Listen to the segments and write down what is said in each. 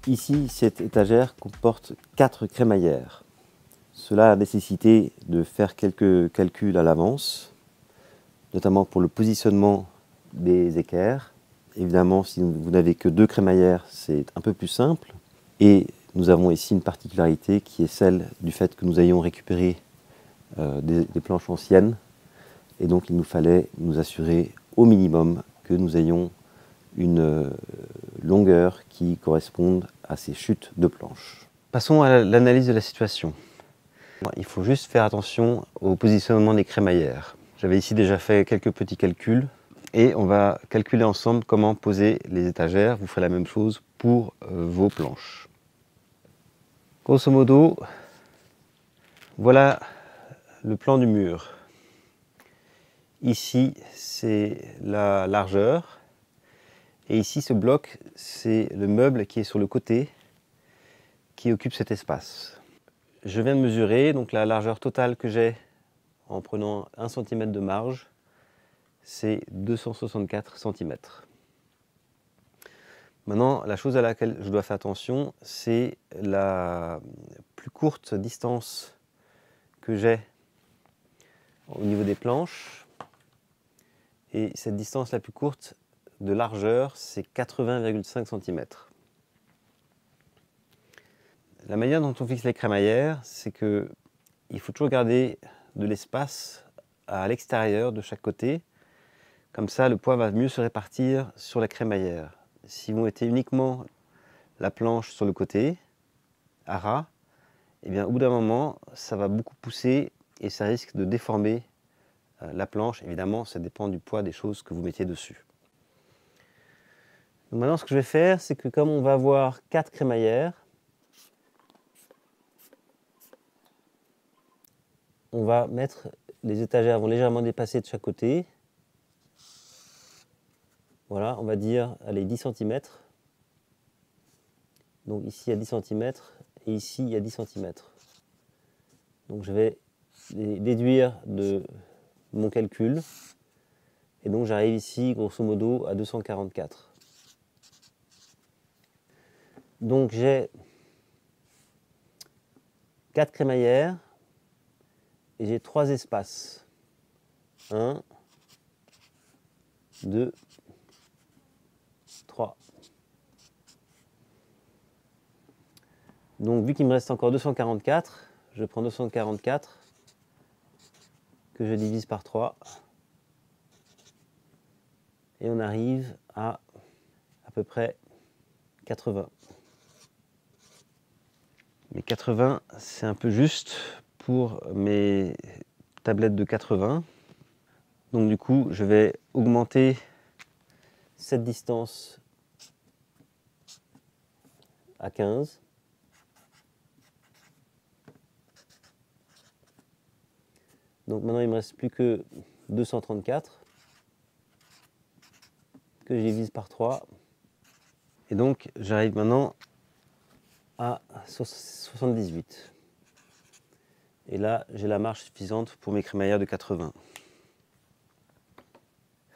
Ici, cette étagère comporte 4 crémaillères. Cela a nécessité de faire quelques calculs à l'avance, notamment pour le positionnement des équerres. Évidemment, si vous n'avez que 2 crémaillères, c'est un peu plus simple. Et nous avons ici une particularité qui est celle du fait que nous ayons récupéré des planches anciennes. Et donc, il nous fallait nous assurer au minimum que nous ayons une longueur qui corresponde à ces chutes de planches. Passons à l'analyse de la situation. Il faut juste faire attention au positionnement des crémaillères. J'avais ici déjà fait quelques petits calculs et on va calculer ensemble comment poser les étagères. Vous ferez la même chose pour vos planches. Grosso modo, voilà le plan du mur. Ici, c'est la largeur. Et ici, ce bloc, c'est le meuble qui est sur le côté, qui occupe cet espace. Je viens de mesurer donc la largeur totale que j'ai en prenant 1 cm de marge, c'est 264 cm. Maintenant, la chose à laquelle je dois faire attention, c'est la plus courte distance que j'ai au niveau des planches. Et cette distance la plus courte de largeur, c'est 80,5 cm. La manière dont on fixe les crémaillères, c'est qu'il faut toujours garder de l'espace à l'extérieur de chaque côté. Comme ça, le poids va mieux se répartir sur la crémaillère. Si vous mettez uniquement la planche sur le côté, à ras, eh bien, au bout d'un moment, ça va beaucoup pousser et ça risque de déformer la planche. Évidemment, ça dépend du poids des choses que vous mettiez dessus. Donc maintenant, ce que je vais faire, c'est que comme on va avoir 4 crémaillères, on va mettre, les étagères vont légèrement dépasser de chaque côté. Voilà, on va dire, allez, 10 cm. Donc ici, il y a 10 cm et ici, il y a 10 cm. Donc je vais les déduire de mon calcul. Et donc j'arrive ici, grosso modo, à 244. Donc j'ai 4 crémaillères et j'ai 3 espaces. 1, 2, 3. Donc vu qu'il me reste encore 244, je prends 244 que je divise par 3 et on arrive à peu près 80. Mais 80, c'est un peu juste pour mes tablettes de 80. Donc du coup, je vais augmenter cette distance à 15. Donc maintenant, il ne me reste plus que 234 que je divise par 3. Et donc, j'arrive maintenant à 78. Et là, j'ai la marge suffisante pour mes crémaillères de 80.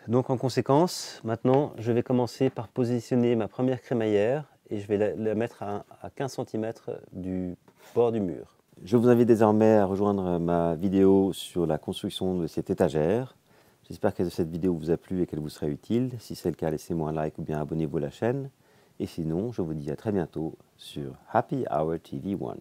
Donc en conséquence, maintenant, je vais commencer par positionner ma première crémaillère et je vais la mettre à 15 cm du bord du mur. Je vous invite désormais à rejoindre ma vidéo sur la construction de cette étagère. J'espère que cette vidéo vous a plu et qu'elle vous sera utile. Si c'est le cas, laissez-moi un like ou bien abonnez-vous à la chaîne. Et sinon, je vous dis à très bientôt sur Happy Hour TV 1.